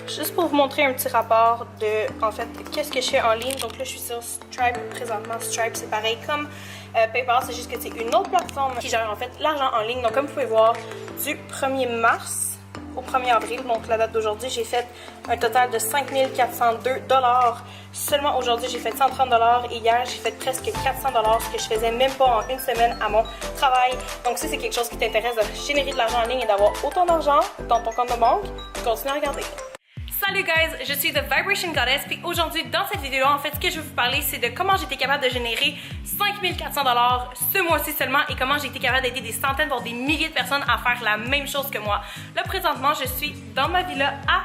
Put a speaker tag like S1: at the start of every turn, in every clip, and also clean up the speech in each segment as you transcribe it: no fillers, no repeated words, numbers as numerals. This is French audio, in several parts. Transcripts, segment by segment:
S1: Juste pour vous montrer un petit rapport de, en fait, qu'est-ce que je fais en ligne. Donc là, je suis sur Stripe présentement. Stripe, c'est pareil comme PayPal, c'est juste que c'est une autre plateforme qui gère en fait l'argent en ligne. Donc comme vous pouvez voir, du 1er mars au 1er avril, donc la date d'aujourd'hui, j'ai fait un total de 5 402 $. Seulement aujourd'hui, j'ai fait 130 $ et hier, j'ai fait presque 400 $, ce que je faisais même pas en une semaine à mon travail. Donc si c'est quelque chose qui t'intéresse de générer de l'argent en ligne et d'avoir autant d'argent dans ton compte de banque, continue à regarder. Salut guys, je suis The Vibration Goddess, puis aujourd'hui dans cette vidéo en fait ce que je vais vous parler c'est de comment j'étais capable de générer 5 400 $ ce mois-ci seulement et comment j'ai été capable d'aider des centaines voire des milliers de personnes à faire la même chose que moi. Là présentement je suis dans ma villa à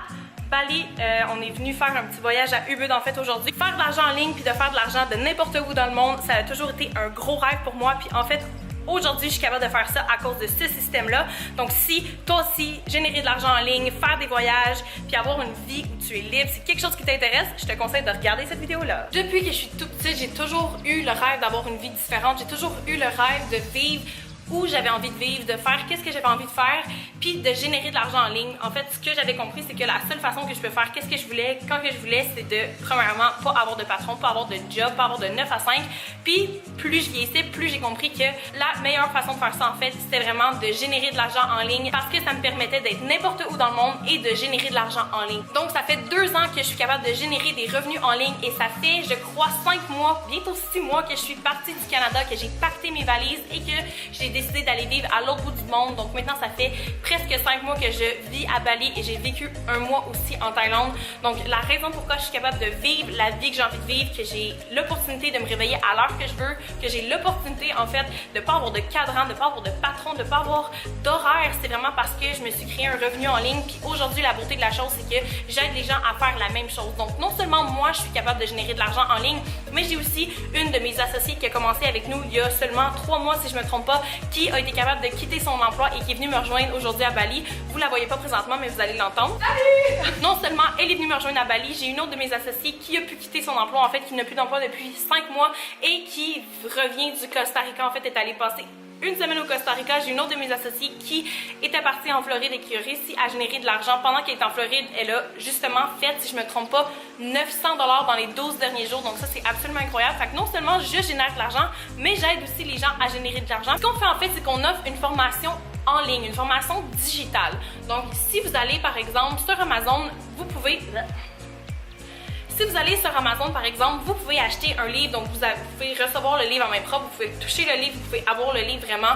S1: Bali, on est venu faire un petit voyage à Ubud en fait aujourd'hui. Faire de l'argent en ligne puis de faire de l'argent de n'importe où dans le monde, ça a toujours été un gros rêve pour moi puis en fait aujourd'hui, je suis capable de faire ça à cause de ce système-là. Donc, si toi aussi, générer de l'argent en ligne, faire des voyages, puis avoir une vie où tu es libre, c'est quelque chose qui t'intéresse, je te conseille de regarder cette vidéo-là. Depuis que je suis toute petite, j'ai toujours eu le rêve d'avoir une vie différente. J'ai toujours eu le rêve de vivre où j'avais envie de vivre, de faire qu'est-ce que j'avais envie de faire, puis de générer de l'argent en ligne. En fait, ce que j'avais compris, c'est que la seule façon que je peux faire qu'est-ce que je voulais, quand que je voulais, c'est de, premièrement, pas avoir de patron, pas avoir de job, pas avoir de 9 à 5. Puis, plus je vieillissais, plus j'ai compris que la meilleure façon de faire ça, en fait, c'était vraiment de générer de l'argent en ligne parce que ça me permettait d'être n'importe où dans le monde et de générer de l'argent en ligne. Donc, ça fait 2 ans que je suis capable de générer des revenus en ligne et ça fait, je crois, 5 mois, bientôt 6 mois que je suis partie du Canada, que j'ai pacté mes valises et que j'ai décidé d'aller vivre à l'autre bout du monde. Donc maintenant ça fait presque 5 mois que je vis à Bali et j'ai vécu 1 mois aussi en Thaïlande. Donc la raison pourquoi je suis capable de vivre la vie que j'ai envie de vivre, que j'ai l'opportunité de me réveiller à l'heure que je veux, que j'ai l'opportunité en fait de pas avoir de cadran, de pas avoir de patron, de pas avoir d'horaire, c'est vraiment parce que je me suis créé un revenu en ligne. Puis aujourd'hui la beauté de la chose c'est que j'aide les gens à faire la même chose. Donc non seulement moi je suis capable de générer de l'argent en ligne, mais j'ai aussi une de mes associées qui a commencé avec nous il y a seulement 3 mois si je me trompe pas, qui a été capable de quitter son emploi et qui est venue me rejoindre aujourd'hui à Bali. Vous la voyez pas présentement, mais vous allez l'entendre. Salut! Non seulement elle est venue me rejoindre à Bali, j'ai une autre de mes associées qui a pu quitter son emploi, en fait, qui n'a plus d'emploi depuis 5 mois et qui revient du Costa Rica, en fait, est allée passer 1 semaine au Costa Rica. J'ai une autre de mes associées qui était partie en Floride et qui a réussi à générer de l'argent. Pendant qu'elle est en Floride, elle a justement fait, si je me trompe pas, 900 $ dans les 12 derniers jours. Donc ça, c'est absolument incroyable. Fait que non seulement je génère de l'argent, mais j'aide aussi les gens à générer de l'argent. Ce qu'on fait en fait, c'est qu'on offre une formation en ligne, une formation digitale. Donc si vous allez par exemple sur Amazon, vous pouvez... Si vous allez sur Amazon, par exemple, vous pouvez acheter un livre, donc vous pouvez recevoir le livre en main propre, vous pouvez toucher le livre, vous pouvez avoir le livre vraiment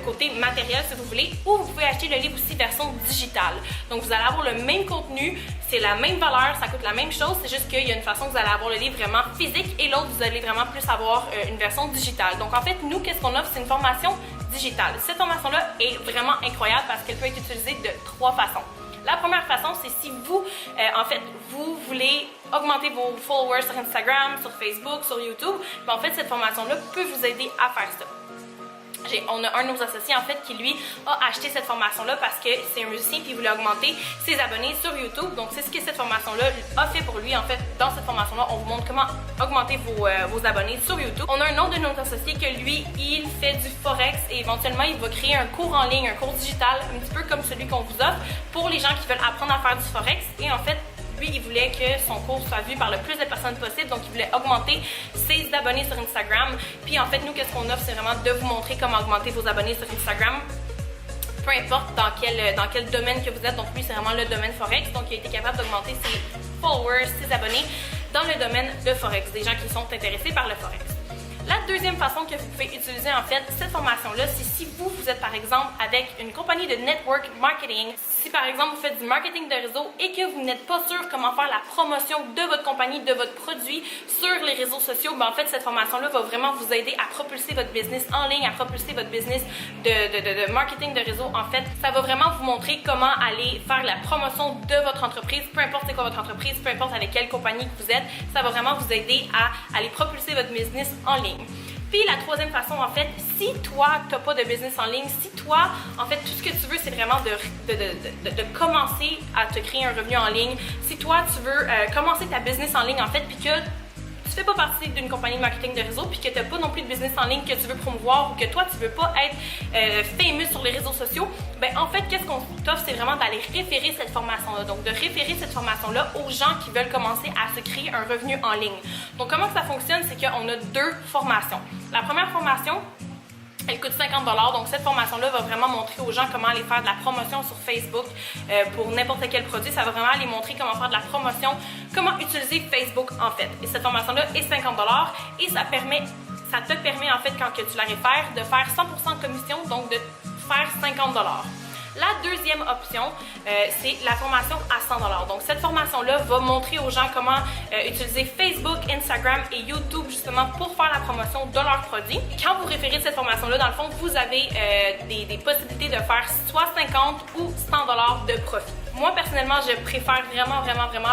S1: côté matériel si vous voulez, ou vous pouvez acheter le livre aussi version digitale. Donc vous allez avoir le même contenu, c'est la même valeur, ça coûte la même chose, c'est juste qu'il y a une façon que vous allez avoir le livre vraiment physique et l'autre, vous allez vraiment plus avoir une version digitale. Donc en fait, nous, qu'est-ce qu'on offre? C'est une formation digitale. Cette formation-là est vraiment incroyable parce qu'elle peut être utilisée de 3 façons. La première façon, c'est si vous, en fait, vous voulez augmenter vos followers sur Instagram, sur Facebook, sur YouTube, ben en fait, cette formation-là peut vous aider à faire ça. On a un de nos associés en fait qui lui a acheté cette formation-là parce que c'est un musicien puis il voulait augmenter ses abonnés sur YouTube. Donc c'est ce que cette formation-là a fait pour lui. En fait, dans cette formation-là, on vous montre comment augmenter vos abonnés sur YouTube. On a un autre de nos associés que lui, il fait du Forex et éventuellement il va créer un cours en ligne, un cours digital, un petit peu comme celui qu'on vous offre pour les gens qui veulent apprendre à faire du Forex. Et en fait, lui, il voulait que son cours soit vu par le plus de personnes possible, donc il voulait augmenter ses abonnés sur Instagram. Puis en fait, nous, qu'est-ce qu'on offre, c'est vraiment de vous montrer comment augmenter vos abonnés sur Instagram. Peu importe dans quel domaine que vous êtes, donc lui, c'est vraiment le domaine Forex, donc il a été capable d'augmenter ses followers, ses abonnés dans le domaine de Forex, des gens qui sont intéressés par le Forex. La deuxième façon que vous pouvez utiliser en fait cette formation-là, c'est si vous êtes par exemple avec une compagnie de network marketing, si par exemple vous faites du marketing de réseau et que vous n'êtes pas sûr comment faire la promotion de votre compagnie, de votre produit sur les réseaux sociaux, ben en fait cette formation-là va vraiment vous aider à propulser votre business en ligne, à propulser votre business de marketing de réseau. En fait, ça va vraiment vous montrer comment aller faire la promotion de votre entreprise, peu importe c'est quoi votre entreprise, peu importe avec quelle compagnie que vous êtes, ça va vraiment vous aider à aller propulser votre business en ligne. Puis la troisième façon, en fait, si toi, tu n'as pas de business en ligne, si toi, en fait, tout ce que tu veux, c'est vraiment de commencer à te créer un revenu en ligne, si toi, tu veux commencer ta business en ligne, en fait, puis que tu fais pas partie d'une compagnie de marketing de réseau puis que tu n'as pas non plus de business en ligne que tu veux promouvoir ou que toi tu veux pas être famous sur les réseaux sociaux, ben en fait qu'est-ce qu'on t'offre, c'est vraiment d'aller référer cette formation-là. Donc de référer cette formation-là aux gens qui veulent commencer à se créer un revenu en ligne. Donc comment que ça fonctionne, c'est qu'on a 2 formations. La première formation, elle coûte 50 $. Donc cette formation-là va vraiment montrer aux gens comment aller faire de la promotion sur Facebook pour n'importe quel produit. Ça va vraiment aller montrer comment faire de la promotion, comment utiliser Facebook en fait. Et cette formation-là est 50 $ et ça te permet en fait quand que tu la réfères de faire 100% de commission, donc de faire 50 $. La deuxième option, c'est la formation à 100 $. Donc cette formation-là va montrer aux gens comment utiliser Facebook, Instagram et YouTube justement pour faire la promotion de leurs produits. Quand vous référez cette formation-là, dans le fond, vous avez des possibilités de faire soit 50 ou 100 $ de profit. Moi, personnellement, je préfère vraiment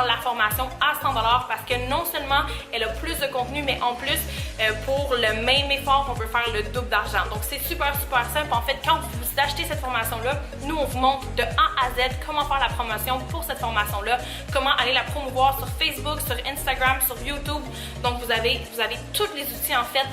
S1: la formation à 100 $ parce que non seulement elle a plus de contenu, mais en plus, pour le même effort, on peut faire le double d'argent. Donc, c'est super simple. En fait, quand vous achetez cette formation-là, nous, on vous montre de A à Z comment faire la promotion pour cette formation-là, comment aller la promouvoir sur Facebook, sur Instagram, sur YouTube. Donc, vous avez tous les outils, en fait,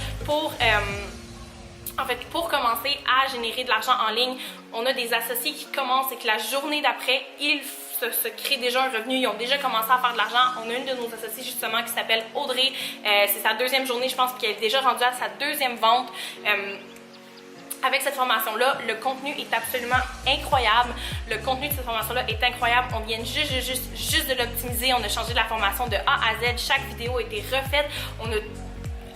S1: pour commencer à générer de l'argent en ligne. On a des associés qui commencent et que la journée d'après, ils se créent déjà un revenu, ils ont déjà commencé à faire de l'argent. On a une de nos associés justement qui s'appelle Audrey. C'est sa 2e journée, je pense qu'elle est déjà rendue à sa 2e vente. Avec cette formation-là, le contenu est absolument incroyable. Le contenu de cette formation-là est incroyable. On vient juste de l'optimiser. On a changé la formation de A à Z. Chaque vidéo a été refaite. On a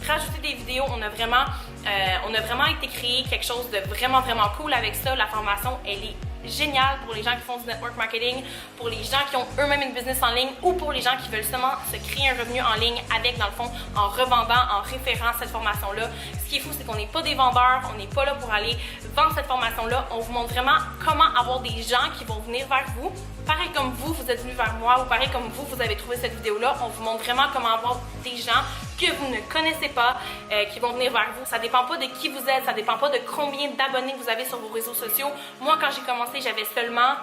S1: rajouté des vidéos. On a vraiment été créé quelque chose de vraiment cool avec ça. La formation, elle est géniale pour les gens qui font du network marketing, pour les gens qui ont eux-mêmes une business en ligne ou pour les gens qui veulent seulement se créer un revenu en ligne avec, dans le fond, en revendant, en référant cette formation-là. Ce qui est fou, c'est qu'on n'est pas des vendeurs, on n'est pas là pour aller vendre cette formation-là. On vous montre vraiment comment avoir des gens qui vont venir vers vous. Pareil comme vous êtes venu vers moi ou pareil comme vous avez trouvé cette vidéo-là. On vous montre vraiment comment avoir des gens que vous ne connaissez pas qui vont venir vers vous. Ça dépend pas de qui vous êtes, ça dépend pas de combien d'abonnés vous avez sur vos réseaux sociaux. Moi, quand j'ai commencé, j'avais seulement,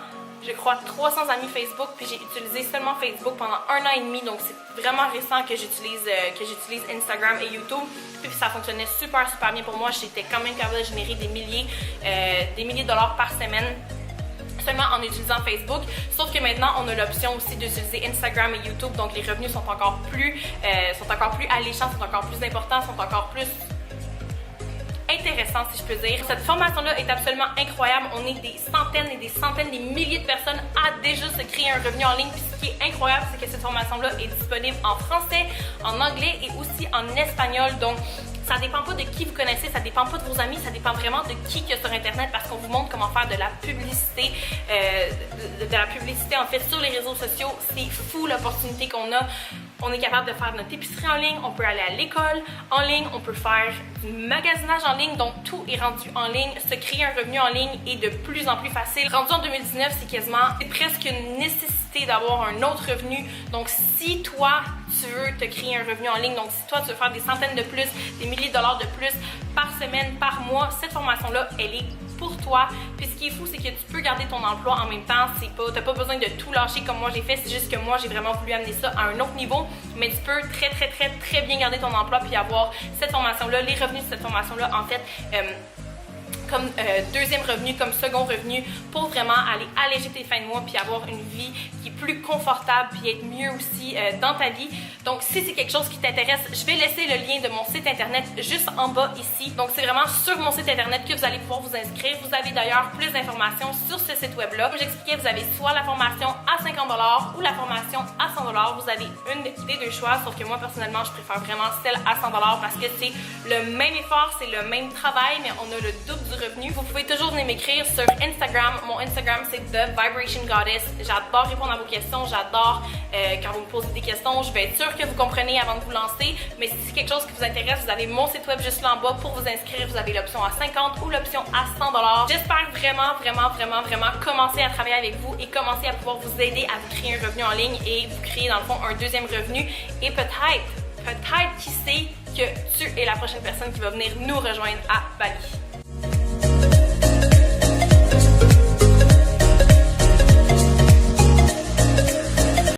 S1: je crois, 300 amis Facebook, puis j'ai utilisé seulement Facebook pendant 1 an et demi, donc c'est vraiment récent que j'utilise Instagram et YouTube, puis ça fonctionnait super bien pour moi. J'étais quand même capable de générer des milliers de dollars par semaine seulement en utilisant Facebook, sauf que maintenant on a l'option aussi d'utiliser Instagram et YouTube, donc les revenus sont encore plus alléchants, sont encore plus importants, sont encore plus intéressant si je peux dire. Cette formation-là est absolument incroyable. On est des centaines et des centaines, des milliers de personnes à déjà se créer un revenu en ligne. Puis ce qui est incroyable, c'est que cette formation-là est disponible en français, en anglais et aussi en espagnol. Donc, ça dépend pas de qui vous connaissez, ça dépend pas de vos amis, ça dépend vraiment de qui qu'il y a sur Internet parce qu'on vous montre comment faire de la publicité, en fait sur les réseaux sociaux. C'est fou l'opportunité qu'on a. On est capable de faire notre épicerie en ligne, on peut aller à l'école en ligne, on peut faire du magasinage en ligne, donc tout est rendu en ligne. Se créer un revenu en ligne est de plus en plus facile. Rendu en 2019, c'est presque une nécessité d'avoir un autre revenu. Donc si toi, tu veux te créer un revenu en ligne, donc si toi, tu veux faire des centaines de plus, des milliers de dollars de plus par semaine, par mois, cette formation-là, elle est pour toi. Puis ce qui est fou, c'est que tu peux garder ton emploi en même temps. T'as pas besoin de tout lâcher comme moi j'ai fait. C'est juste que moi, j'ai vraiment voulu amener ça à un autre niveau. Mais tu peux très bien garder ton emploi puis avoir cette formation-là, les revenus de cette formation-là, en fait, comme deuxième revenu, comme second revenu, pour vraiment aller alléger tes fins de mois puis avoir une vie qui est plus confortable puis être mieux aussi dans ta vie. Donc si c'est quelque chose qui t'intéresse, je vais laisser le lien de mon site internet juste en bas ici. Donc c'est vraiment sur mon site internet que vous allez pouvoir vous inscrire. Vous avez d'ailleurs plus d'informations sur ce site web là. Comme j'expliquais, vous avez soit la formation à 50 $ ou la formation à 100 $. Vous avez une des deux choix, sauf que moi personnellement je préfère vraiment celle à 100 $ parce que c'est le même effort, c'est le même travail, mais on a le double du revenu. Vous pouvez toujours venir m'écrire sur Instagram. Mon Instagram, c'est The Vibration Goddess. J'adore répondre à vos questions. J'adore quand vous me posez des questions. Je vais être sûre que vous comprenez avant de vous lancer. Mais si c'est quelque chose qui vous intéresse, vous avez mon site web juste là en bas pour vous inscrire. Vous avez l'option à 50 ou l'option à 100 $. J'espère vraiment commencer à travailler avec vous et commencer à pouvoir vous aider à vous créer un revenu en ligne et vous créer dans le fond un deuxième revenu. Et peut-être, qui sait, que tu es la prochaine personne qui va venir nous rejoindre à Bali.